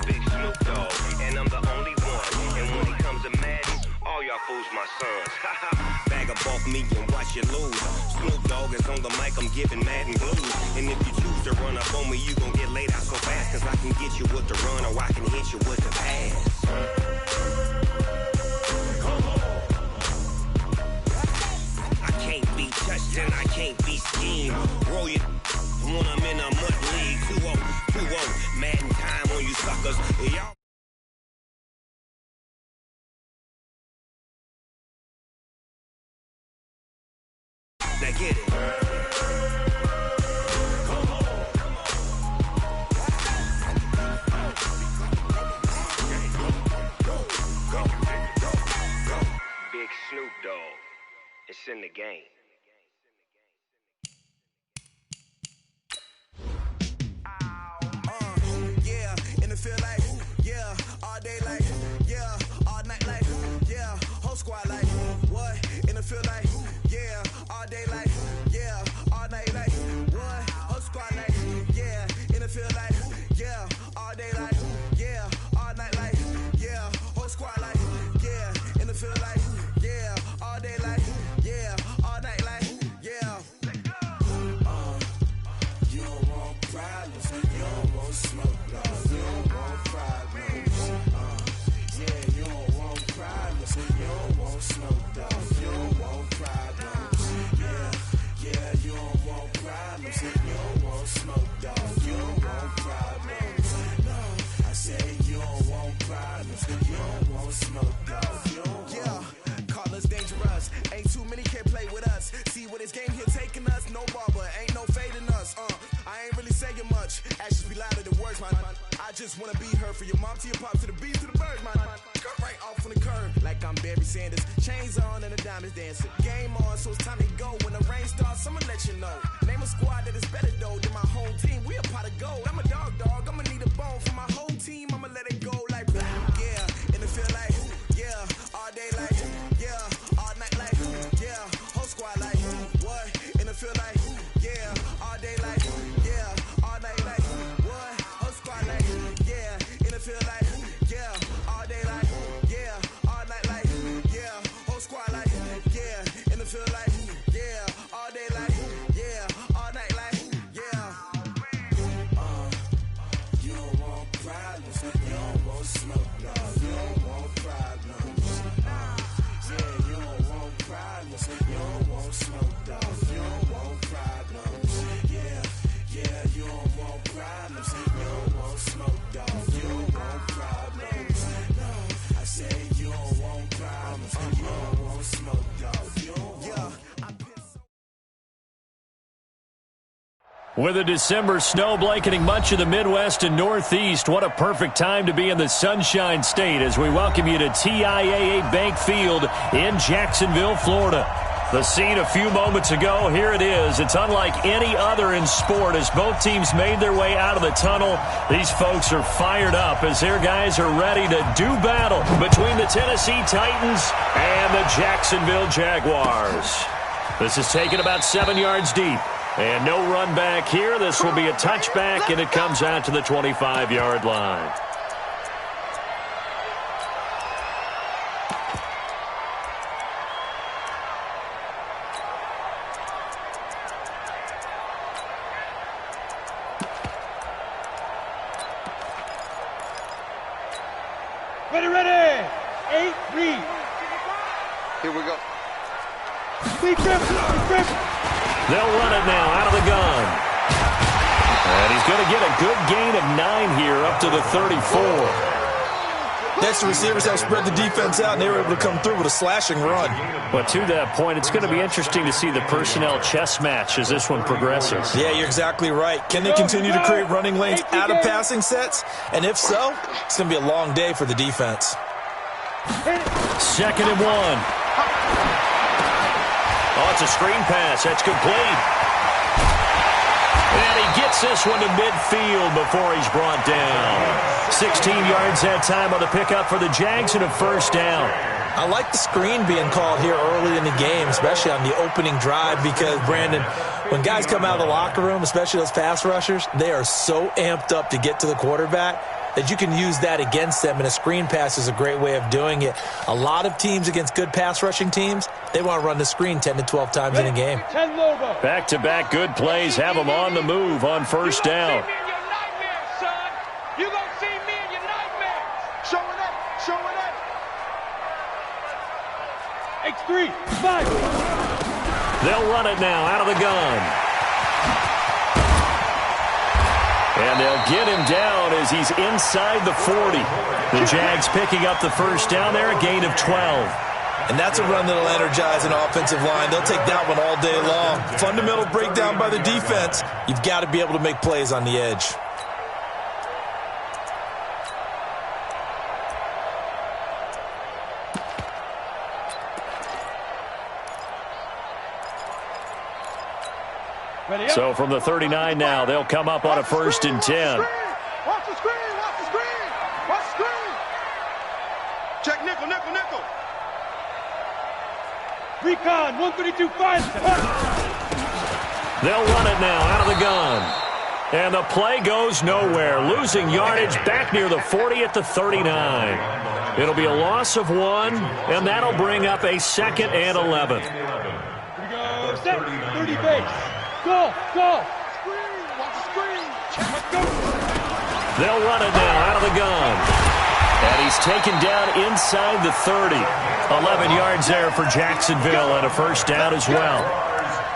Big Snoop Dogg, and I'm the only one. And when it comes to Madden, all y'all fools my sons. Bag up off me and watch you lose. Snoop Dogg is on the mic, I'm giving Madden blues. And if you choose to run up on me, you gon' get laid out so fast. Cause I can get you with the run or I can hit you with the pass. I can't be touched and I can't be schemed. Roll you when I'm in a mud league. 2-0, 2-0, Madden time on you suckers. Y'all. Now get it. Big Snoop Dogg. It's in the game. Yeah, in the field like, yeah, all day like, yeah, all night like, yeah, whole squad like, what? In the field like, yeah, all day like, yeah, all night like, what? Whole squad like, yeah, in the field like, yeah, all day like, yeah, all night like, yeah, whole squad like, yeah, in the field like, yeah, all day like, yeah, all night like, yeah. You don't want problems, you don't want smoke, dog. You don't want problems. Yeah, you don't want problems, you don't want smoke, dog. You don't want problems. Yeah, you don't want problems, you don't want smoke, dog. You don't want problems. No, I say you don't want problems, you don't want smoke, dog. You don't want. Call us dangerous. Ain't too many can play with us. See what this game here taking us. No barber, ain't no fading us. I ain't really saying much. Actions be louder than words, man. I just wanna be heard for your mom to your pop to the beat to the birds, man. Cut right off on the curb like I'm Barry Sanders. Chains on and the diamonds dancing. Game on, so it's time to go. When the rain starts, I'ma let you know. Name a squad that is better though than my home team. We a pot of gold. I'm a dog. I'ma need a bone for my whole team. I'ma let it go like blah. Yeah, in the field like, yeah, all day like, yeah, all night like, yeah, whole squad like, what? In the field like, yeah, all day like, yeah, all night like, what? Whole squad like, yeah, in the field like, yeah, all day like, yeah, all night like, yeah, whole squad like, yeah, in the field like, yeah, all day like, yeah, all night like, yeah. You don't want problems, you don't want smoke, dog. You don't want problems. Yeah, you don't want problems, you don't want smoke, dog. You don't want problems. Yeah, you don't want problems, you don't want smoke, dog. You don't want problems. No, I say you don't want problems, you don't want smoke, dog. You don't want. With a December snow blanketing much of the Midwest and Northeast, what a perfect time to be in the Sunshine State as we welcome you to TIAA Bank Field in Jacksonville, Florida. The scene a few moments ago, here it is. It's unlike any other in sport as both teams made their way out of the tunnel. These folks are fired up as their guys are ready to do battle between the Tennessee Titans and the Jacksonville Jaguars. This is taken about 7 yards deep. And no run back here. This will be a touchback, and it comes out to the 25-yard line. Ready. 8-3. Here we go. They'll run it now out of the gun. And he's going to get a good gain of 9 here up to the 34. Next, the receivers have spread the defense out, and they were able to come through with a slashing run. But to that point, it's going to be interesting to see the personnel chess match as this one progresses. Yeah, you're exactly right. Can they continue to create running lanes out of passing sets? And if so, it's going to be a long day for the defense. 2nd and 1. Oh, it's a screen pass. That's complete. And he gets this one to midfield before he's brought down. 16 yards that time on the pickup for the Jags and a first down. I like the screen being called here early in the game, especially on the opening drive, because, Brandon, when guys come out of the locker room, especially those pass rushers, they are so amped up to get to the quarterback. that you can use that against them, and a screen pass is a great way of doing it. A lot of teams against good pass rushing teams, they want to run the screen 10 to 12 times in a game. Back-to-back good plays have them on the move on first down. You're going to see me in your nightmares. Showing up. X3, 5. They'll run it now out of the gun. And they'll get him down as he's inside the 40. The Jags picking up the first down there, a gain of 12. And that's a run that'll energize an offensive line. They'll take that one all day long. Fundamental breakdown by the defense. You've got to be able to make plays on the edge. So from the 39 now, they'll come up on a 1st and 10. Watch the screen. Check nickel. Recon, 132, 5. They'll run it now out of the gun. And the play goes nowhere. Losing yardage back near the 40 at the 39. It'll be a loss of 1, and that'll bring up a 2nd and 11. Here we go, set, 30 base. Go. Screen, watch the screen. Let's go. They'll run it now out of the gun. And he's taken down inside the 30. 11 yards there for Jacksonville and a first down as well.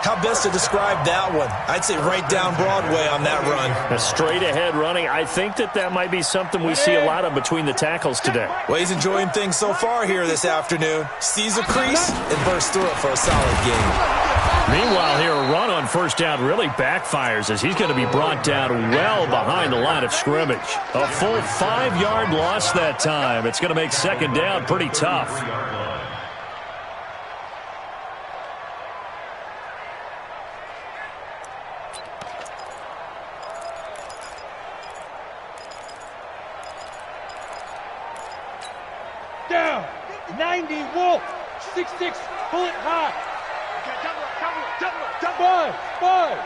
How best to describe that one? I'd say right down Broadway on that run. A straight-ahead running. I think that might be something we see a lot of between the tackles today. Well, he's enjoying things so far here this afternoon. Sees a crease and bursts through it for a solid game. Meanwhile, here, a run on first down really backfires as he's going to be brought down well behind the line of scrimmage. A full 5-yard loss that time. It's going to make second down pretty tough. Down, 90, Wolf, 6'6", pull it high. Double. 5.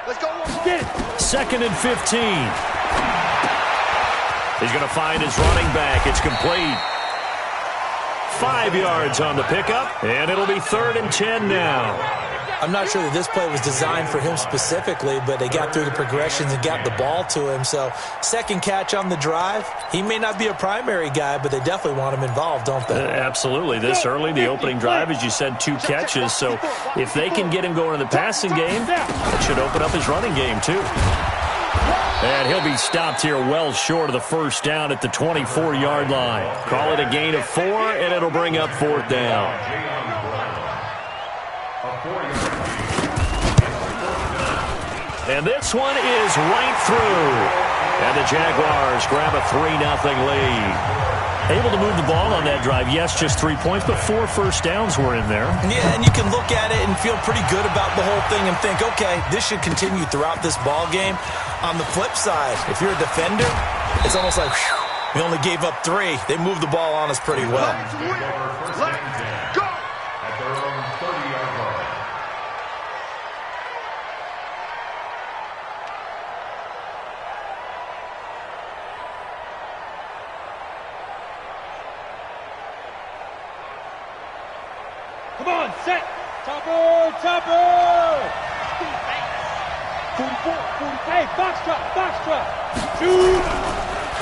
Let's go. Get it. 2nd and 15. He's going to find his running back. It's complete. 5 yards on the pickup, and it'll be 3rd and 10 now. I'm not sure that this play was designed for him specifically, but they got through the progressions and got the ball to him. So, second catch on the drive. He may not be a primary guy, but they definitely want him involved, don't they? Absolutely. This early, the opening drive, as you said, 2 catches. So, if they can get him going in the passing game, it should open up his running game, too. And he'll be stopped here well short of the first down at the 24-yard line. Call it a gain of 4, and it'll bring up 4th down. And this one is right through. And the Jaguars grab a 3-0 lead. Able to move the ball on that drive. Yes, just 3 points, but 4 first downs were in there. Yeah, and you can look at it and feel pretty good about the whole thing and think, okay, this should continue throughout this ball game. On the flip side, if you're a defender, it's almost like, whew, we only gave up 3. They moved the ball on us pretty well. Let's go. At their own 30-yard line. Come on, set. Topper. 44. Hey, box drop. 2.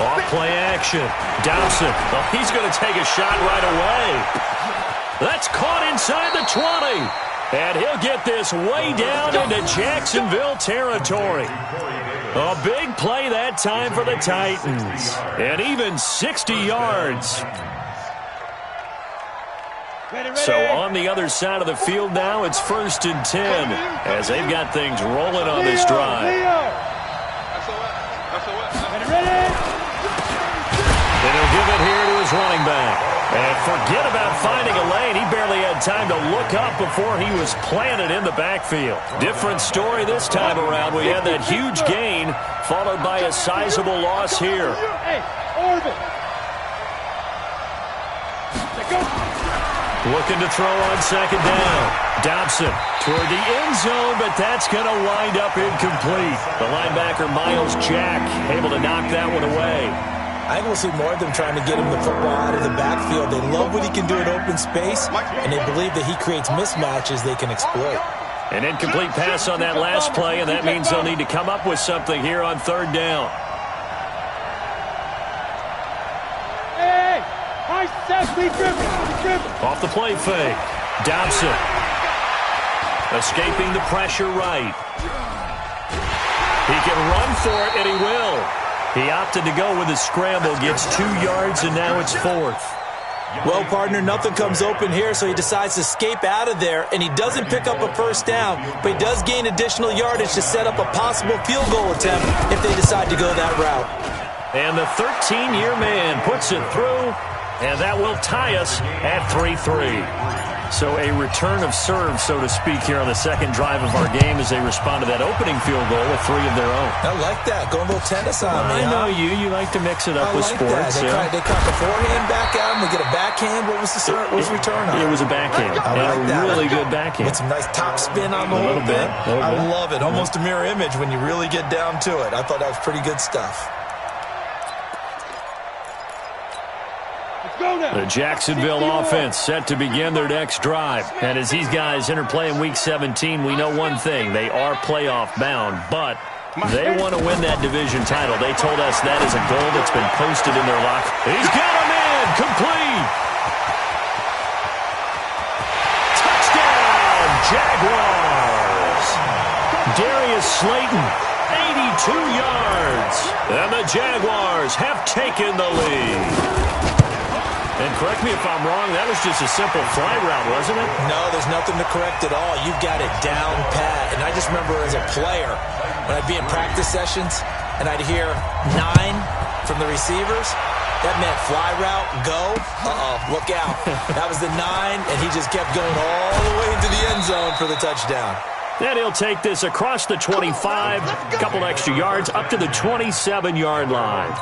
Off play action. Dowson. Oh, he's going to take a shot right away. That's caught inside the 20. And he'll get this way down into Jacksonville territory. A big play that time for the Titans. And even 60 yards. So on the other side of the field now, it's 1st and 10 as they've got things rolling on this drive. And he'll give it here to his running back. And forget about finding a lane. He barely had time to look up before he was planted in the backfield. Different story this time around. We had that huge gain followed by a sizable loss here. Hey, Orbit. Looking to throw on 2nd down. Dobson toward the end zone, but that's going to wind up incomplete. The linebacker, Miles Jack, able to knock that one away. I think we'll see more of them trying to get him the football out of the backfield. They love what he can do in open space, and they believe that he creates mismatches they can exploit. An incomplete pass on that last play, and that means they'll need to come up with something here on third down. Hey! High set, lead driven. Off the play fake. Dobson. Escaping the pressure right. He can run for it, and he will. He opted to go with a scramble, gets 2 yards, and now it's 4th. Well, partner, nothing comes open here, so he decides to escape out of there, and he doesn't pick up a first down, but he does gain additional yardage to set up a possible field goal attempt if they decide to go that route. And the 13-year man puts it through, and that will tie us at 3-3. So a return of serve, so to speak, here on the second drive of our game as they respond to that opening field goal with 3 of their own. I like that. Going a little tennis on me. I know you. You like to mix it up with sports. They caught the forehand back out, and they get a backhand. What was the return on? It was a backhand. Really good backhand. With some nice top spin on the whole thing. I love it. Almost a mirror image when you really get down to it. I thought that was pretty good stuff. The Jacksonville offense set to begin their next drive. And as these guys interplay in Week 17, we know one thing. They are playoff bound, but they want to win that division title. They told us that is a goal that's been posted in their locker. He's got him in. Complete. Touchdown, Jaguars. Darius Slayton, 82 yards. And the Jaguars have taken the lead. And correct me if I'm wrong, that was just a simple fly route, wasn't it? No, there's nothing to correct at all. You've got it down pat. And I just remember as a player, when I'd be in practice sessions and I'd hear 9 from the receivers, that meant fly route, go. Look out. That was the 9, and he just kept going all the way into the end zone for the touchdown. Then he'll take this across the 25, a couple extra yards, up to the 27-yard line.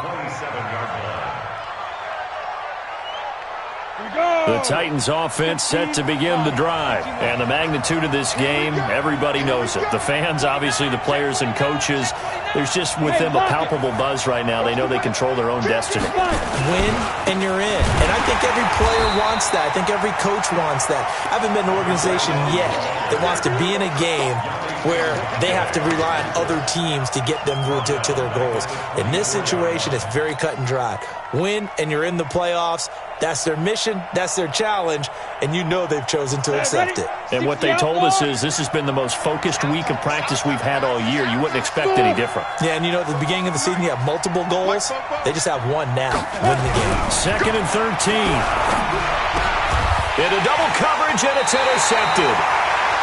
The Titans offense set to begin the drive. And the magnitude of this game, everybody knows it. The fans, obviously the players and coaches, there's just with them a palpable buzz right now. They know they control their own destiny. Win and you're in. And I think every player wants that. I think every coach wants that. I haven't met an organization yet that wants to be in a game where they have to rely on other teams to get them to their goals. In this situation, it's very cut and dry. Win and you're in the playoffs. That's their mission, that's their challenge, and you know they've chosen to accept it. And what they told us is this has been the most focused week of practice we've had all year. You wouldn't expect any different. Yeah, and you know at the beginning of the season you have multiple goals. They just have one now, win the game. 2nd and 13. Into double coverage, and it's intercepted.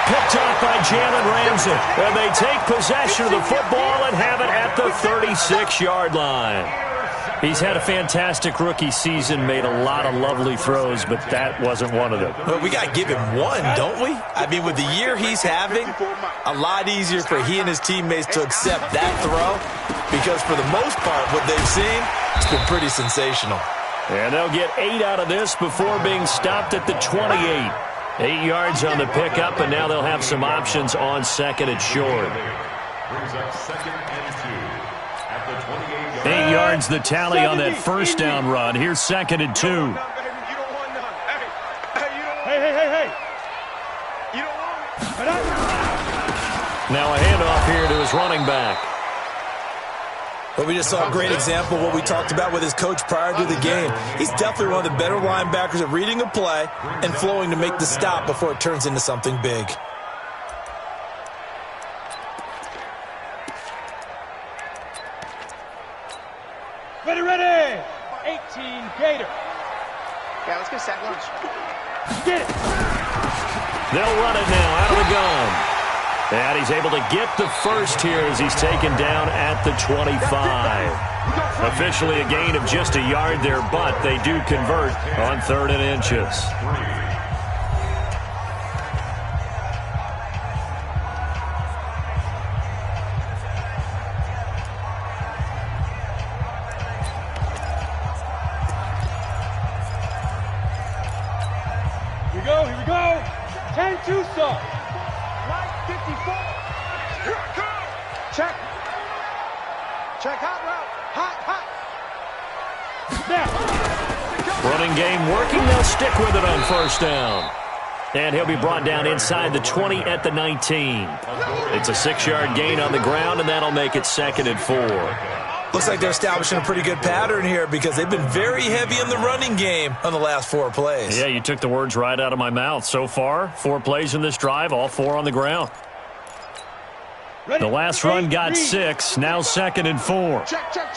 Picked off by Jalen Ramsey. And they take possession of the football and have it at the 36-yard line. He's had a fantastic rookie season, made a lot of lovely throws, but that wasn't one of them. Well, we got to give him one, don't we? I mean, with the year he's having, a lot easier for he and his teammates to accept that throw because for the most part, what they've seen, it's been pretty sensational. And they'll get 8 out of this before being stopped at the 28. 8 yards on the pickup, and now they'll have some options on 2nd and short. Brings up 2nd and 2 at the 28-yard 8 yards the tally on that first down run. Here's 2nd and 2. Hey. You don't want it. Now a handoff here to his running back. Well, we just saw a great example of what we talked about with his coach prior to the game. He's definitely one of the better linebackers at reading a play and flowing to make the stop before it turns into something big. Ready. 18 Gator. Yeah, let's go sack lunch. Get it. They'll run it now out of the gun. And he's able to get the first here as he's taken down at the 25. Officially a gain of just a yard there, but they do convert on 3rd and inches. Here we go. 10-2 Lights off. Mike, 54. Here I come. Check. Check hot route. Hot. Now. Running game working. They'll stick with it on first down. And he'll be brought down inside the 20 at the 19. It's a 6-yard gain on the ground, and that'll make it 2nd and 4. Looks like they're establishing a pretty good pattern here because they've been very heavy in the running game on the last 4 plays. Yeah, you took the words right out of my mouth. So far, 4 plays in this drive, all 4 on the ground. The last run got 6, now 2nd and 4. Check. Hey,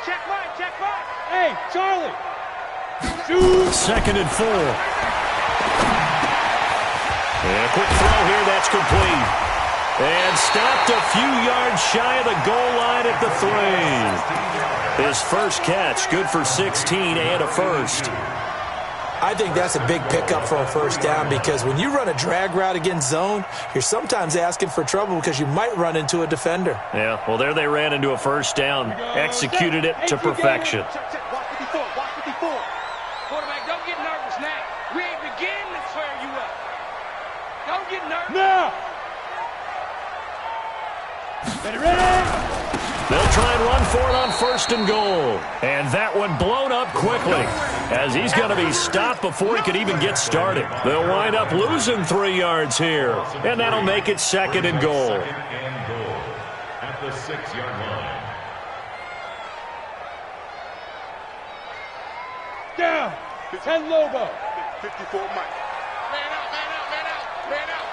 check Mike. Hey, Charlie. 2nd and 4. And a quick throw here, that's complete. And stopped a few yards shy of the goal line at the 3. His first catch, good for 16 and a first. I think that's a big pickup for a first down because when you run a drag route against zone, you're sometimes asking for trouble because you might run into a defender. Yeah, well, there they ran into a first down, executed it to perfection. Check. Watch 54. Quarterback, don't get nervous now. We ain't beginning to tear you up. Don't get nervous. Now. Ready? They'll try and run for it on 1st and goal. And that one blown up quickly as he's going to be stopped before he could even get started. They'll wind up losing 3 yards here. And that'll make it 2nd and goal. At the 6-yard line. Down. 10 Lobo. 54 Mike. Man out.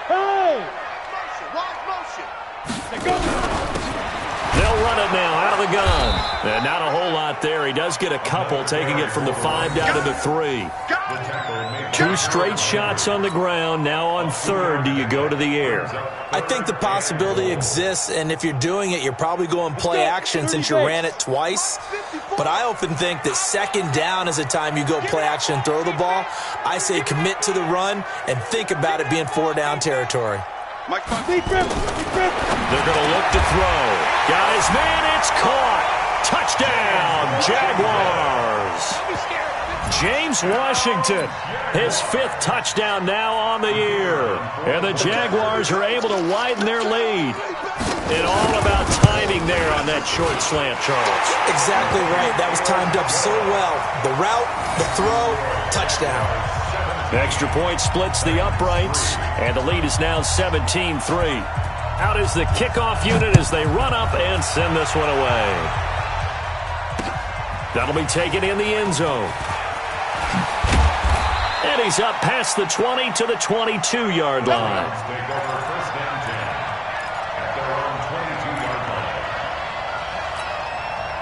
Hey. Motion. They go. They'll run it now out of the gun. And not a whole lot there. He does get a couple, taking it from the 5 down to the 3. 2 straight shots on the ground. Now on 3rd, do you go to the air? I think the possibility exists, and if you're doing it, you're probably going play action since you ran it twice. But I often think that 2nd down is the time you go play action and throw the ball. I say commit to the run and think about it being 4-down territory. Deep grip. They're going to look to throw. Got his man. It's caught. Touchdown, Jaguars. James Washington, his 5th touchdown now on the year. And the Jaguars are able to widen their lead. And all about timing there on that short slant, Charles. Exactly right. That was timed up so well. The route, the throw, touchdown. Extra point splits the uprights, and the lead is now 17-3. Out is the kickoff unit as they run up and send this one away. That'll be taken in the end zone. And he's up past the 20 to the 22-yard line. Take over 1st and 10 at their own 22-yard line.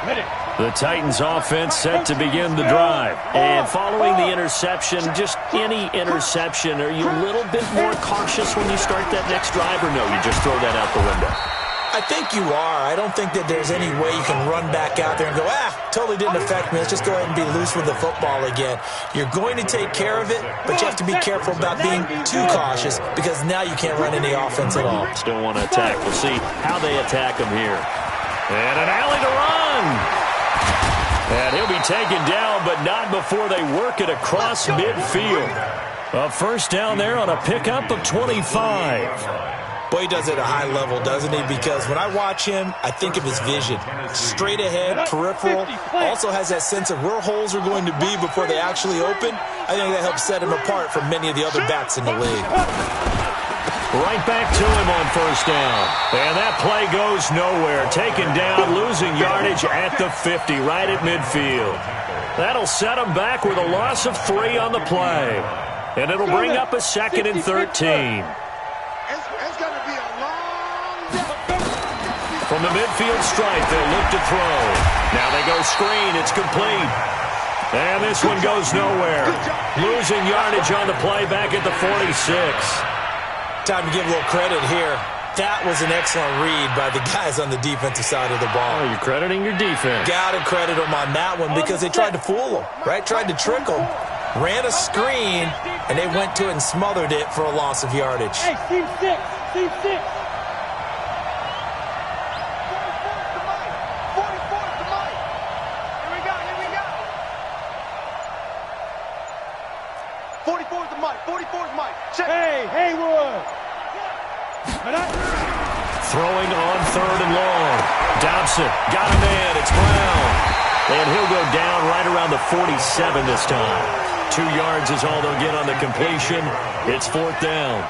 Ready. The Titans offense set to begin the drive. And following the interception, just any interception, are you a little bit more cautious when you start that next drive, or no, you just throw that out the window? I think you are. I don't think that there's any way you can run back out there and go, totally didn't affect me. Let's just go ahead and be loose with the football again. You're going to take care of it, but you have to be careful about being too cautious because now you can't run any offense at all. Still want to attack. We'll see how they attack him here. And an alley to run. And he'll be taken down, but not before they work it across midfield. A first down there on a pickup of 25. Boy, he does it at a high level, doesn't he? Because when I watch him, I think of his vision. Straight ahead, peripheral. Also has that sense of where holes are going to be before they actually open. I think that helps set him apart from many of the other backs in the league. Right back to him on first down. And that play goes nowhere. Taken down, losing yardage at the 50, right at midfield. That'll set him back with a loss of 3 on the play. And it'll bring up a 2nd and 13. It's going to be a long day. From the midfield stripe, they'll look to throw. Now they go screen. It's complete. And this one goes nowhere. Losing yardage on the play back at the 46. Time to give a little credit here. That was an excellent read by the guys on the defensive side of the ball. Oh, you're crediting your defense. Got to credit them on that one because they tried to fool them, right? Tried to trick them. Ran a screen, and they went to it and smothered it for a loss of yardage. Hey, team 6. Team 6. 44 to Mike. Here we go. 44 to Mike. 44's Mike. Check. Hey, Haywood. Throwing on 3rd and long. Dobson got a man. It's Brown. And he'll go down right around the 47 this time. 2 yards is all they'll get on the completion. It's 4th down.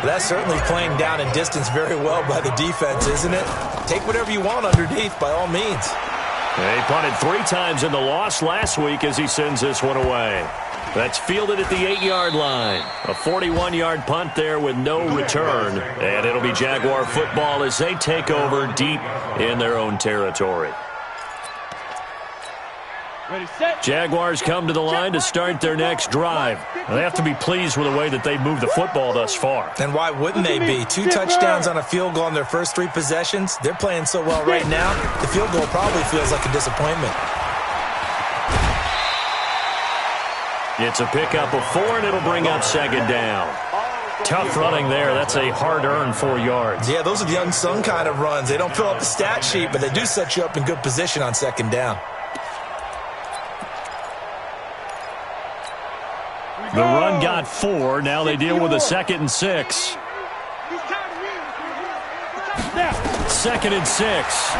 That's certainly playing down and distance very well by the defense, isn't it? Take whatever you want underneath, by all means. He punted 3 times in the loss last week as he sends this one away. That's fielded at the 8-yard line. A 41-yard punt there with no return. And it'll be Jaguar football as they take over deep in their own territory. Ready, set. Jaguars come to the line to start their next drive. They have to be pleased with the way that they've moved the football thus far. And why wouldn't they be? 2 touchdowns on a field goal in their first 3 possessions. They're playing so well right now, the field goal probably feels like a disappointment. It's a pickup of 4, and it'll bring up 2nd down. Tough running there. That's a hard-earned 4 yards. Yeah, those are the unsung kind of runs. They don't fill up the stat sheet, but they do set you up in good position on 2nd down. The run got 4. Now they deal with a 2nd and 6. 2nd and 6.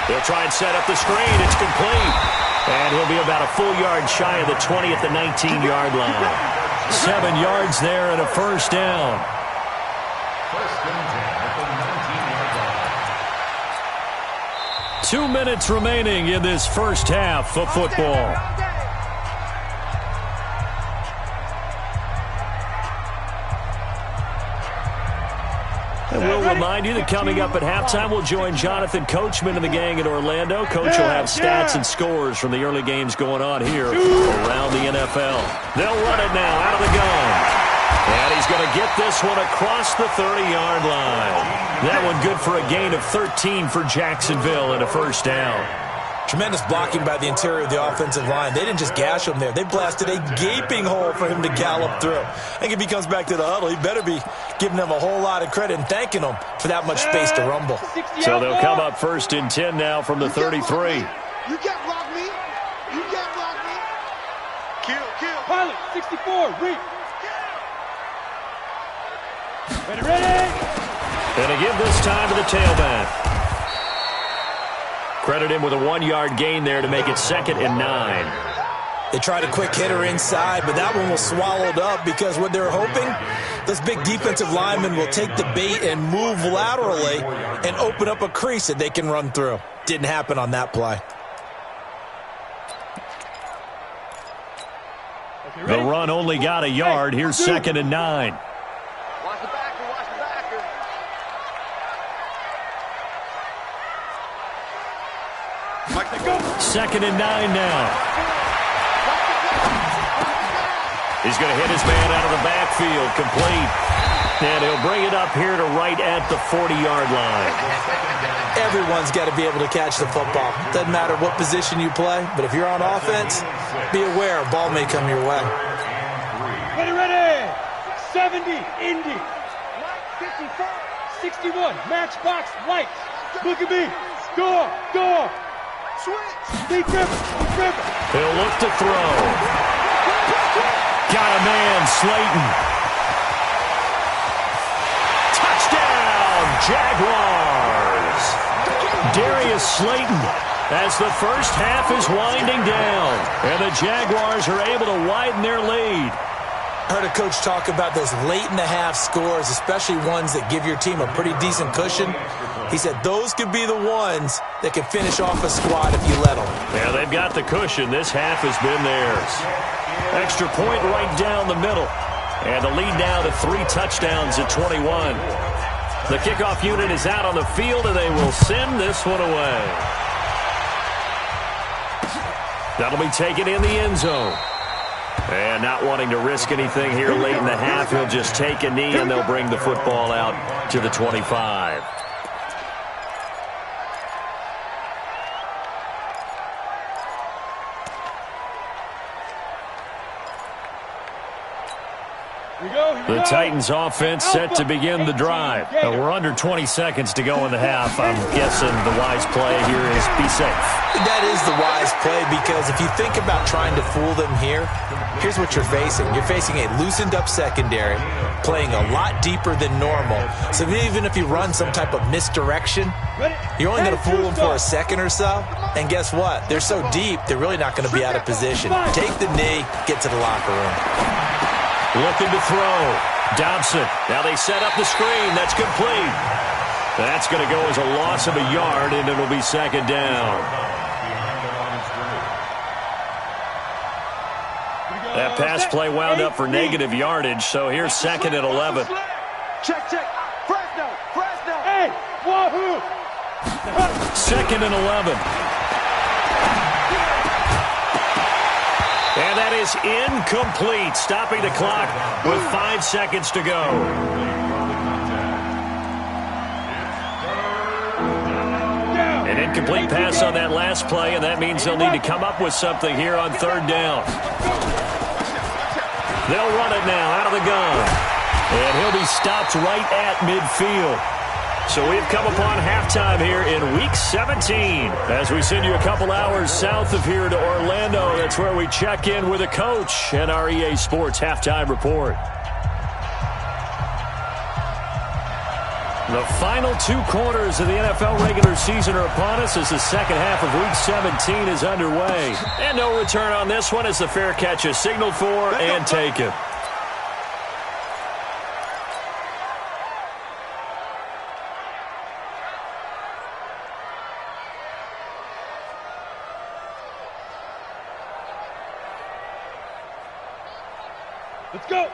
They'll try and set up the screen. It's complete. And he'll be about a full yard shy of the 20 at the 19-yard line. 7 yards there and a 1st down. 1st and 10 at the 19-yard line. 2 minutes remaining in this first half of football. And we'll remind you that coming up at halftime, we'll join Jonathan Coachman and the gang in Orlando. Coach will have stats and scores from the early games going on here around the NFL. They'll run it now out of the gun. And he's going to get this one across the 30-yard line. That one good for a gain of 13 for Jacksonville and a 1st down. Tremendous blocking by the interior of the offensive line. They didn't just gash him there. They blasted a gaping hole for him to gallop through. I think if he comes back to the huddle, he better be giving them a whole lot of credit and thanking them for that much space to rumble. So they'll come up 1st and 10 now from the 33. You can't block me. You can't block me. Kill. Pilot, 64, read. Ready. And a give this time to the tailback. Credit him with a 1-yard gain there to make it 2nd and 9. They tried a quick hitter inside, but that one was swallowed up because what they're hoping, those big defensive linemen will take the bait and move laterally and open up a crease that they can run through. Didn't happen on that play. The run only got a yard. Here's 2nd and 9. Watch the backer. 2nd and 9 now. He's going to hit his man out of the backfield, complete. And he'll bring it up here to right at the 40-yard line. Everyone's got to be able to catch the football. Doesn't matter what position you play, but if you're on offense, be aware a ball may come your way. Ready. 70, Indy. 61, matchbox, white. Look at me. Go. Deep river. He'll look to throw. Got a man, Slayton. Touchdown, Jaguars. Darius Slayton as the first half is winding down. And the Jaguars are able to widen their lead. I heard a coach talk about those late-in-the-half scores, especially ones that give your team a pretty decent cushion. He said those could be the ones that can finish off a squad if you let them. Yeah, they've got the cushion. This half has been theirs. Extra point right down the middle. And the lead now to 3 touchdowns at 21. The kickoff unit is out on the field, and they will send this one away. That'll be taken in the end zone. And not wanting to risk anything here late in the half, he'll just take a knee, and they'll bring the football out to the 25. The Titans offense set to begin the drive. We're under 20 seconds to go in the half. I'm guessing the wise play here is be safe. That is the wise play, because if you think about trying to fool them here, here's what you're facing. You're facing a loosened up secondary, playing a lot deeper than normal. So even if you run some type of misdirection, you're only going to fool them for a second or so. And guess what? They're so deep, they're really not going to be out of position. Take the knee, get to the locker room. Looking to throw. Dobson. Now they set up the screen. That's complete. That's going to go as a loss of a yard, and it'll be second down. That pass play wound up for negative yardage, so here's second and 11. Check. Fresno. Hey, wahoo! Second and 11. And that is incomplete, stopping the clock with 5 seconds to go. An incomplete pass on that last play, and that means they'll need to come up with something here on third down. They'll run it now out of the gun. And he'll be stopped right at midfield. So we've come upon halftime here in Week 17. As we send you a couple hours south of here to Orlando, that's where we check in with a coach and our EA Sports Halftime Report. The final 2 quarters of the NFL regular season are upon us as the second half of Week 17 is underway. And no return on this one as the fair catch is signaled for and taken.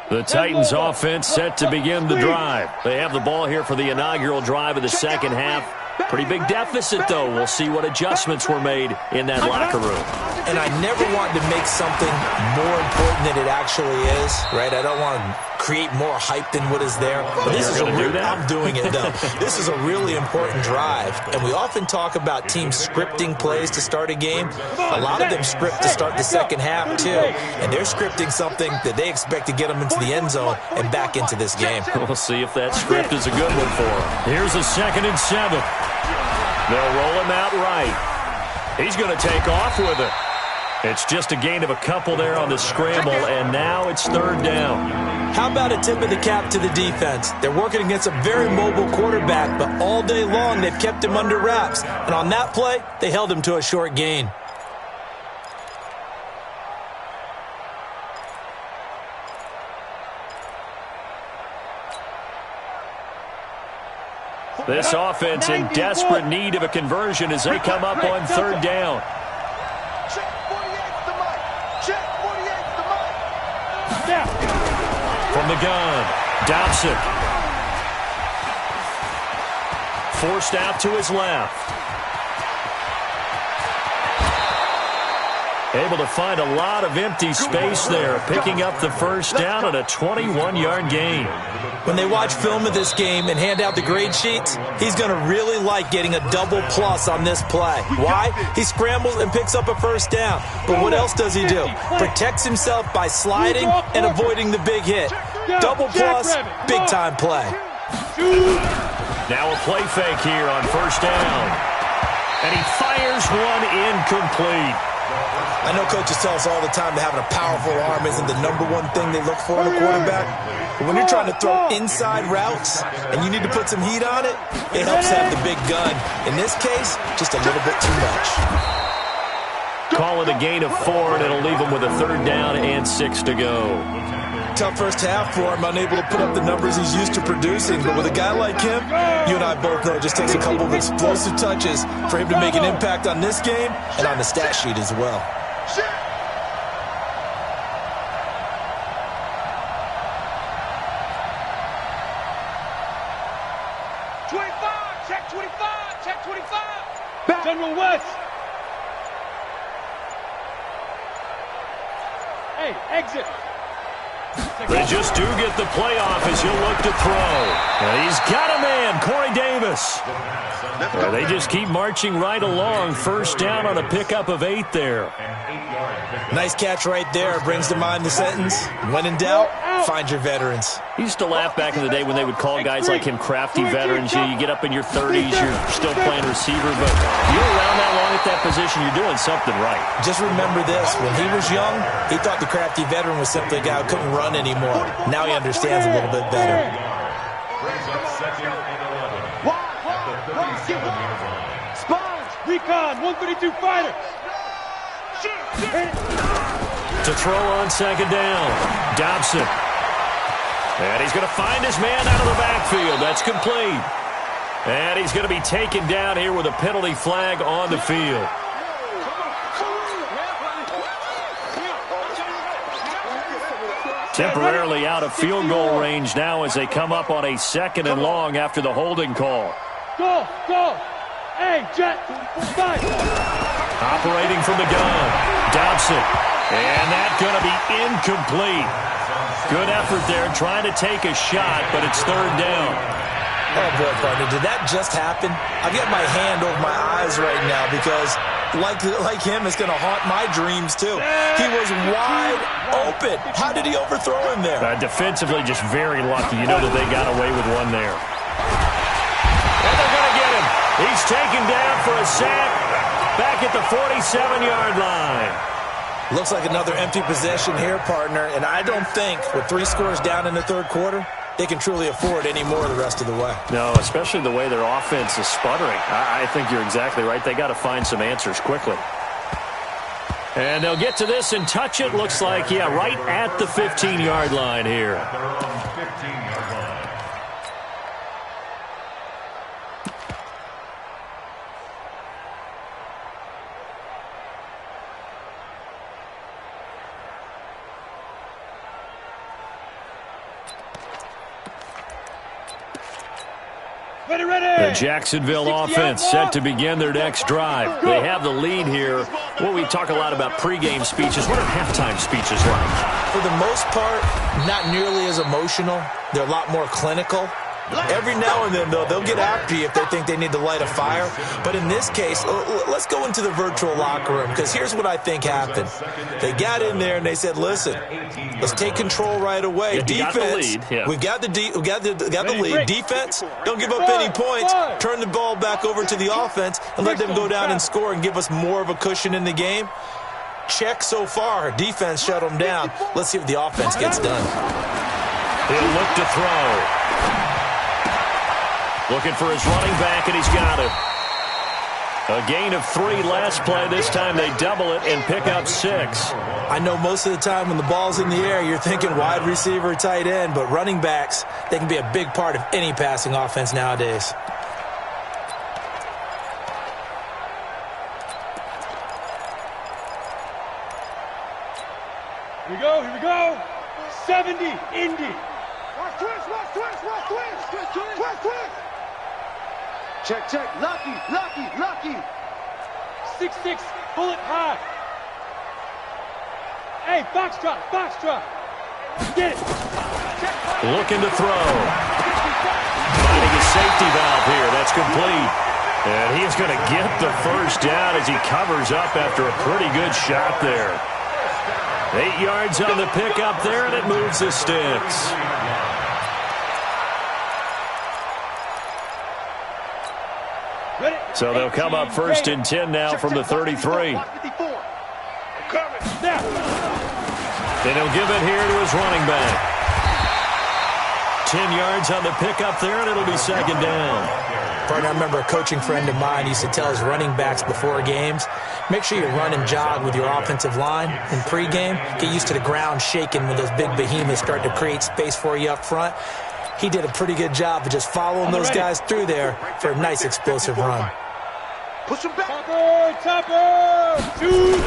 The Titans offense set to begin the drive. They have the ball here for the inaugural drive of the second half. Pretty big deficit, though. We'll see what adjustments were made in that locker room. And I never want to make something more important than it actually is, right? I don't want to create more hype than what is there. But this is I'm doing it, though. This is a really important drive. And we often talk about teams scripting plays to start a game. A lot of them script to start the second half, too. And they're scripting something that they expect to get them into the end zone and back into this game. We'll see if that script is a good one for them. Here's a 2nd and 7. They'll roll him out right. He's going to take off with it. It's just a gain of a couple there on the scramble, and now it's third down. How about a tip of the cap to the defense? They're working against a very mobile quarterback, but all day long they've kept him under wraps. And on that play, they held him to a short gain. This offense in desperate need of a conversion as they come up on third down. Check 48's the mic. Check 48's the mic. From the gun, Dobson. Forced out to his left. Able to find a lot of empty space there, picking up the first down on a 21-yard gain. When they watch film of this game and hand out the grade sheets, he's going to really like getting a double plus on this play. Why? He scrambles and picks up a first down. But what else does he do? Protects himself by sliding and avoiding the big hit. Double plus, big-time play. Now a play fake here on first down. And he fires one incomplete. I know coaches tell us all the time that having a powerful arm isn't the number one thing they look for in a quarterback. But when you're trying to throw inside routes and you need to put some heat on it, it helps have the big gun. In this case, just a little bit too much. Call it a gain of 4, and it'll leave him with a third down and 6 to go. Tough first half for him, unable to put up the numbers he's used to producing. But with a guy like him, you and I both know it just takes a couple of explosive touches for him to make an impact on this game and on the stat sheet as well. General West. Hey, exit. They just do get the playoff as he'll look to throw. He's got a man, Corey Davis. They just keep marching right along. First down on a pickup of 8 there. Nice catch right there. Brings to mind the sentence, when in doubt, find your veterans. He used to laugh back in the day when they would call guys like him crafty veterans. You get up in your 30s, you're still playing receiver, but you're around that long at that position, you're doing something right. Just remember this. When he was young, he thought the crafty veteran was simply a guy who couldn't run anymore. Now he understands a little bit better. Brings up second and 11 at the 37-yard line. Spines, recon, 132 fighter. To throw on second down, Dobson. And he's going to find his man out of the backfield. That's complete. And he's going to be taken down here with a penalty flag on the field. Temporarily out of field goal range now as they come up on a 2nd and long after the holding call. Go, go. Hey, Jet, fight. Operating from the gun, Dobson. And that's going to be incomplete. Good effort there, trying to take a shot, but it's 3rd down. Oh, boy, partner, did that just happen? I've got my hand over my eyes right now because, like him, it's going to haunt my dreams, too. He was wide open. How did he overthrow him there? Defensively, just very lucky. You know that they got away with one there. And they're going to get him. He's taken down for a sack back at the 47-yard line. Looks like another empty possession here, partner, and I don't think with 3 scores down in the 3rd quarter, they can truly afford any more the rest of the way. No, especially the way their offense is sputtering. I think you're exactly right. They got to find some answers quickly. And they'll get to this and touch it. Looks like, yeah, right at the 15-yard line here. Their own 15-yard line. The Jacksonville offense set to begin their next drive. They have the lead here. Well, we talk a lot about pregame speeches. What are halftime speeches like? For the most part, not nearly as emotional. They're a lot more clinical. Every now and then, though, they'll get after you if they think they need to light a fire. But in this case, let's go into the virtual locker room, because here's what I think happened. They got in there and they said, listen, let's take control right away. Defense, we've got the lead. Defense, don't give up any points. Turn the ball back over to the offense and let them go down and score and give us more of a cushion in the game. Check so far. Defense shut them down. Let's see if the offense gets done. He'll look to throw. Looking for his running back, and he's got it. A gain of 3 last play. This time they double it and pick up 6. I know most of the time when the ball's in the air, you're thinking wide receiver, tight end, but running backs, they can be a big part of any passing offense nowadays. Here we go, here we go. 70, Indy. Watch twist, watch twist, watch twist. Twist, twist, twist, twist. Check, check. Lucky, lucky, lucky. 6-6, bullet high. Hey, box drop, box drop. Get it. Looking to throw. Finding a safety valve here. That's complete. And he is going to get the first down as he covers up after a pretty good shot there. 8 yards on the pickup there, and it moves the sticks. So they'll come up 1st and 10 now from the 33. Then he'll give it here to his running back. 10 yards on the pickup there, and it'll be 2nd down. Partner, I remember a coaching friend of mine used to tell his running backs before games, make sure you run and jog with your offensive line in pregame. Get used to the ground shaking when those big behemoths start to create space for you up front. He did a pretty good job of just following those guys through there for a nice explosive run. Push him back. Topper, shoot.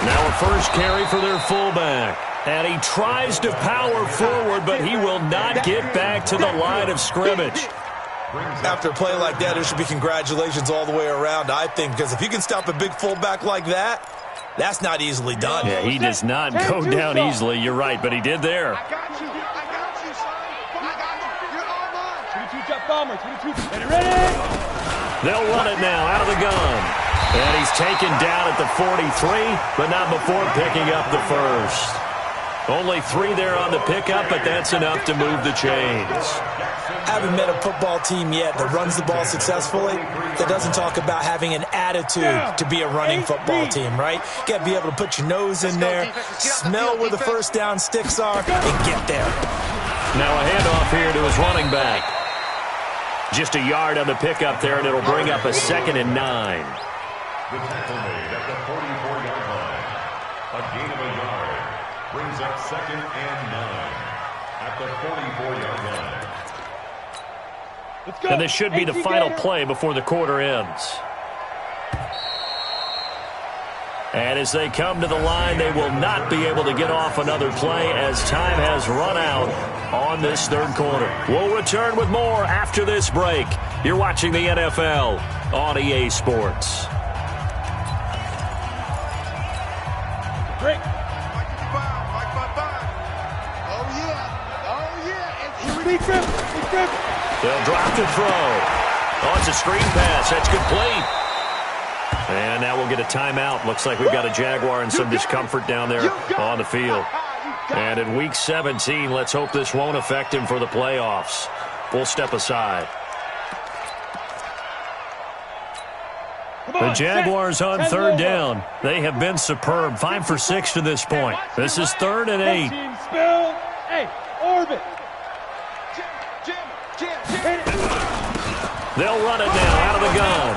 Now a first carry for their fullback. And he tries to power forward, but he will not get back to the line of scrimmage. After a play like that, there should be congratulations all the way around, I think, because if you can stop a big fullback like that, that's not easily done. Yeah, he does not go down easily. You're right, but he did there. I got you, son. I got you. You're all mine. 22 jet bomber, 22. Ready? They'll run it now out of the gun. And he's taken down at the 43, but not before picking up the first. Only 3 there on the pickup, but that's enough to move the chains. Haven't met a football team yet that runs the ball successfully that doesn't talk about having an attitude to be a running football team, right? You got to be able to put your nose in there, smell where the first down sticks are, and get there. Now a handoff here to his running back. Just a yard on the pickup there, and it'll bring up a 2nd and 9. The tackle made at the 44-yard line. A gain of a yard brings up 2nd and 9 at the 44-yard line. And this should be the final play before the quarter ends. And as they come to the line, they will not be able to get off another play as time has run out on this third quarter. We'll return with more after this break. You're watching the NFL on EA Sports. Break. Oh, yeah. And he grip. They'll drop the throw. Oh, it's a screen pass. That's complete. And now we'll get a timeout. Looks like we've got a Jaguar and some discomfort down there on the field. And in Week 17, let's hope this won't affect him for the playoffs. We'll step aside. The Jaguars on third down. They have been superb. 5 for 6 to this point. This is 3rd and 8. Hey, orbit. They'll run it now out of the gun.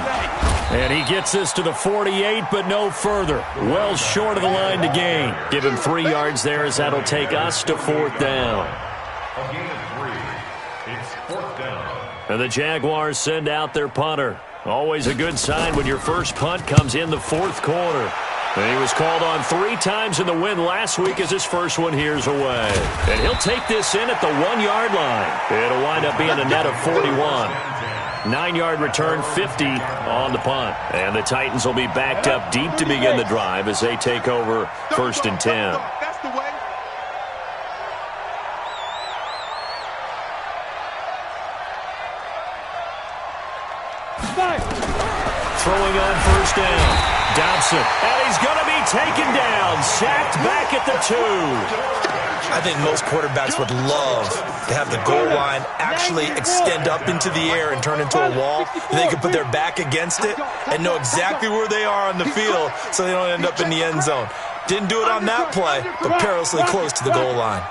And he gets this to the 48, but no further. Well short of the line to gain. Give him 3 yards there as that'll take us to 4th down. A gain of 3. It's 4th down. And the Jaguars send out their punter. Always a good sign when your first punt comes in the 4th quarter. And he was called on 3 times in the win last week as his first one here's away. And he'll take this in at the 1-yard line. It'll wind up being a net of 41. 9-yard return, 50 on the punt. And the Titans will be backed up deep to begin the drive as they take over 1st and 10. That's the way. Throwing on 1st down. Dobson, and he's going to be taken down. Sacked back at the 2. I think most quarterbacks would love to have the goal line actually extend up into the air and turn into a wall. And they can put their back against it and know exactly where they are on the field so they don't end up in the end zone. Didn't do it on that play, but perilously close to the goal line.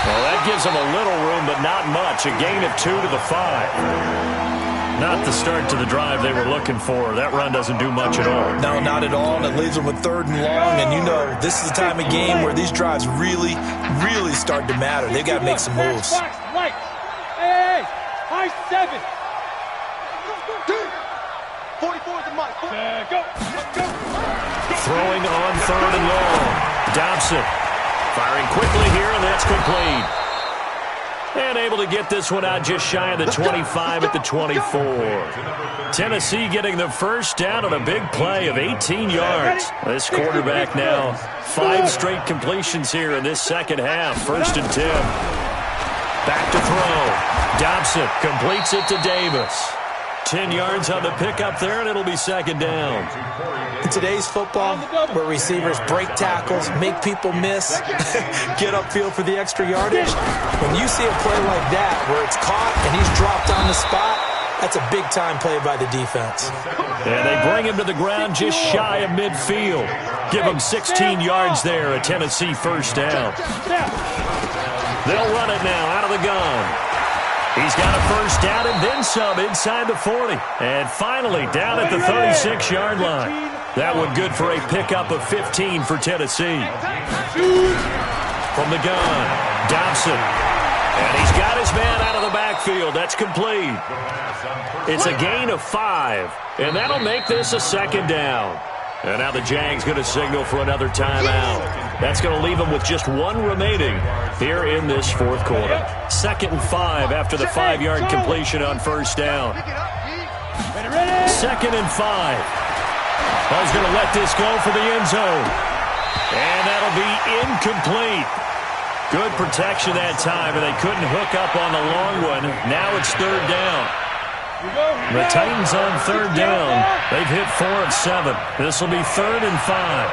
Well, that gives them a little room, but not much. A gain of 2 to the 5. Not the start to the drive they were looking for. That run doesn't do much at all. No, not at all, and it leaves them with 3rd and long. And you know, this is the time of game where these drives really, really start to matter. They've got to make some moves. Right. Hey, high 7. 44 is the mark. Go. Throwing on 3rd and long. Dobson firing quickly here, and that's complete. And able to get this one out just shy of the 25 at the 24. Tennessee getting the first down on a big play of 18 yards. This quarterback now 5 straight completions here in this second half. 1st and 10. Back to throw. Dobson completes it to Davis. 10 yards on the pickup there, and it'll be 2nd down. In today's football, where receivers break tackles, make people miss, get upfield for the extra yardage, when you see a play like that where it's caught and he's dropped on the spot, that's a big-time play by the defense. And they bring him to the ground just shy of midfield. Give him 16 yards there, a Tennessee 1st down. They'll run it now out of the gun. He's got a 1st down and then some inside the 40. And finally down at the 36-yard line. That one good for a pickup of 15 for Tennessee. From the gun, Dobson. And he's got his man out of the backfield. That's complete. It's a gain of 5. And that'll make this a 2nd down. And now the Jags going to signal for another timeout. That's going to leave them with just 1 remaining here in this 4th quarter. 2nd and 5 after the 5-yard completion on 1st down. 2nd and 5. He's going to let this go for the end zone. And that'll be incomplete. Good protection that time, and they couldn't hook up on the long one. Now it's third down. The Titans on third down. They've hit 4 of 7. This will be 3rd and 5.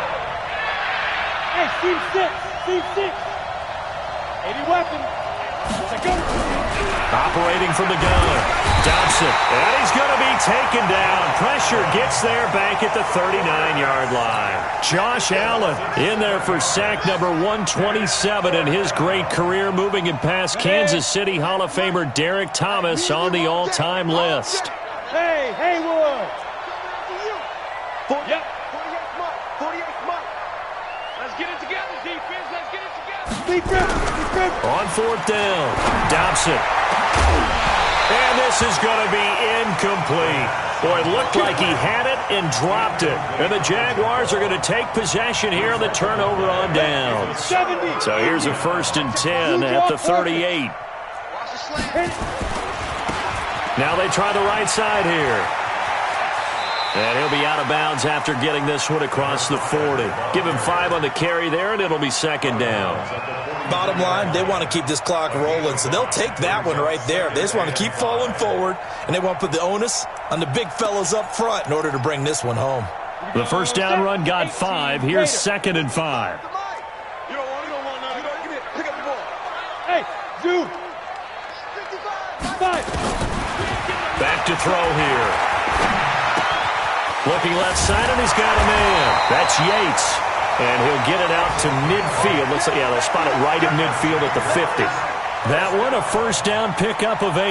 Hey, team 6. Any weapon. Let's go. Operating from the gun. Dobson. And he's going to be taken down. Pressure gets there back at the 39-yard line. Josh Allen in there for sack number 127 in his great career, moving him past Kansas City Hall of Famer Derek Thomas on the all-time list. Hey, Haywood. Yep. 48 Mike. Let's get it together, defense. Let's get it together. Defense. On 4th down, Dobson. And this is going to be incomplete. Boy, it looked like he had it and dropped it. And the Jaguars are going to take possession here on the turnover on downs. So here's a 1st and 10 at the 38. Now they try the right side here. And he'll be out of bounds after getting this one across the 40. Give him 5 on the carry there, and it'll be 2nd down. Bottom line, they want to keep this clock rolling, so they'll take that one right there. They just want to keep falling forward, and they want to put the onus on the big fellas up front in order to bring this one home. The 1st down run got 5. Here's 2nd and 5. You don't want none. Give me it. Pick up the ball. Hey, dude. 5. Back to throw here. Looking left side, and he's got a man. That's Yates. And he'll get it out to midfield. Looks like, yeah, they'll spot it right at midfield at the 50. That one, a 1st down pickup of 8.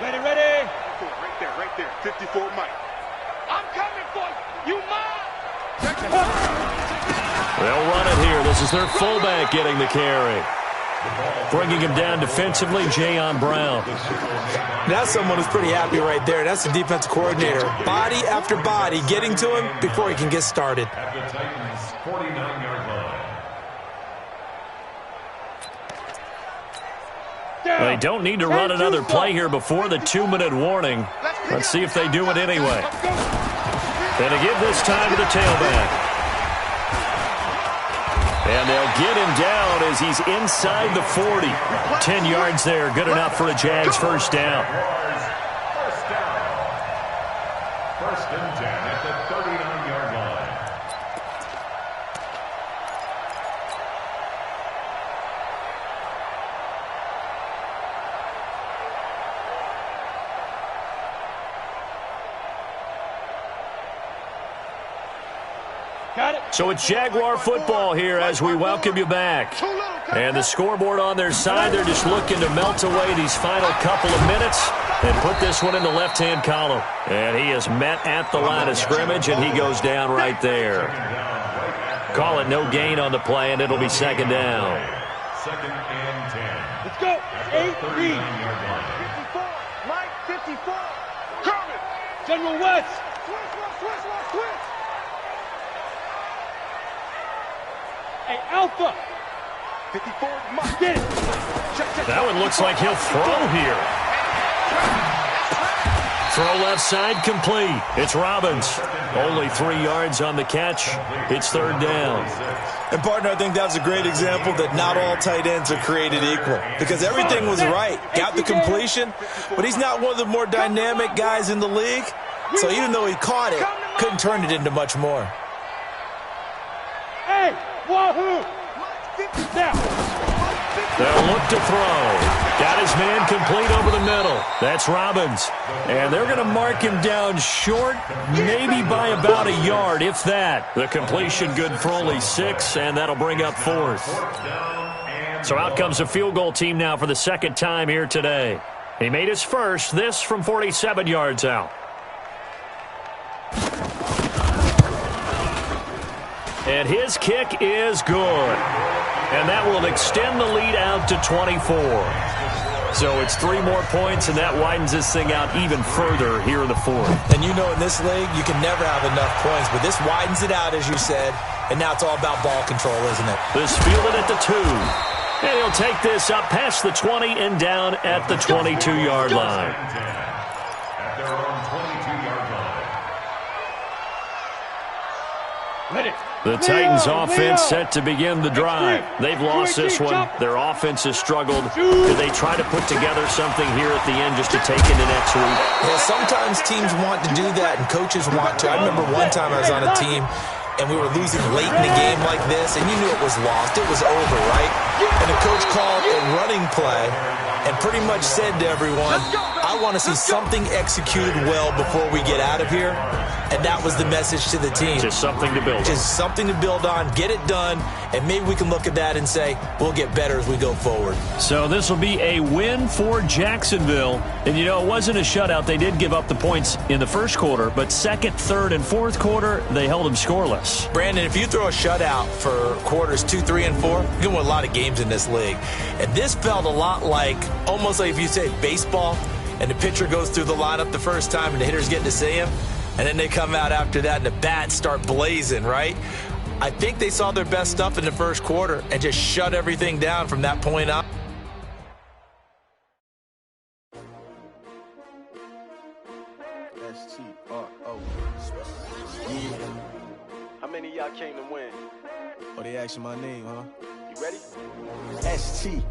Ready. Right there. 54 Mike. I'm coming for you. You mine. They'll run it here. This is their fullback getting the carry. Bringing him down defensively, Jayon Brown. That's someone who's pretty happy right there. That's the defensive coordinator. Body after body getting to him before he can get started. At the Titans' 49-yard line. They don't need to run another play here before the 2-minute warning. Let's see if they do it anyway. And to give this time to the tailback. And they'll get him down as he's inside the 40. 10 yards there, good enough for a Jags 1st down. First and 10 at the 39-yard line. So it's Jaguar football here as we welcome you back. And the scoreboard on their side, they're just looking to melt away these final couple of minutes and put this one in the left-hand column. And he is met at the line of scrimmage, and he goes down right there. Call it no gain on the play, and it'll be 2nd down. 2nd and 10. Let's go. 8-3. 54 Mike. 54. Coming. General West. Twist. Hey, Alpha. 54 Mike. Get it. That one looks like he'll throw here. Throw left side complete. It's Robbins. Only 3 yards on the catch. It's 3rd down. And, partner, I think that's a great example that not all tight ends are created equal. Because everything was right. Got the completion, but he's not one of the more dynamic guys in the league. So even though he caught it, couldn't turn it into much more. Hey, wahoo! Now. They'll look to throw. Got his man complete over the middle. That's Robbins. And they're going to mark him down short, maybe by about a yard, if that. The completion good for only 6, and that'll bring up 4th. So out comes a field goal team now for the 2nd time here today. He made his first, this from 47 yards out. And his kick is good. And that will extend the lead out to 24. So it's 3 more points, and that widens this thing out even further here in the 4th. And you know in this league, you can never have enough points, but this widens it out, as you said, and now it's all about ball control, isn't it? This fielded at the 2. And he'll take this up past the 20 and down at the 22-yard line. At their own 22-yard line. Ready. The Titans offense set to begin the drive. They've lost this one. Their offense has struggled. Do they try to put together something here at the end just to take into next week? Yeah, sometimes teams want to do that and coaches want to. I remember one time I was on a team and we were losing late in a game like this, and you knew it was lost. It was over, right? And the coach called a running play and pretty much said to everyone, I want to see something executed well before we get out of here. And that was the message to the team. Just something to build on. Just something to build on, get it done, and maybe we can look at that and say, we'll get better as we go forward. So this will be a win for Jacksonville. And, you know, it wasn't a shutout. They did give up the points in the first quarter, but second, third, and fourth quarter, they held them scoreless. Brandon, if you throw a shutout for quarters 2, 3, and 4, you're going to win a lot of games in this league. And this felt a lot like, almost like if you say baseball, and the pitcher goes through the lineup the first time and the hitters get to see him, and then they come out after that and the bats start blazing, right? I think they saw their best stuff in the first quarter and just shut everything down from that point on. S-T-R-O. Yeah. How many of y'all came to win? Oh, they asking my name, huh? You ready? S-T.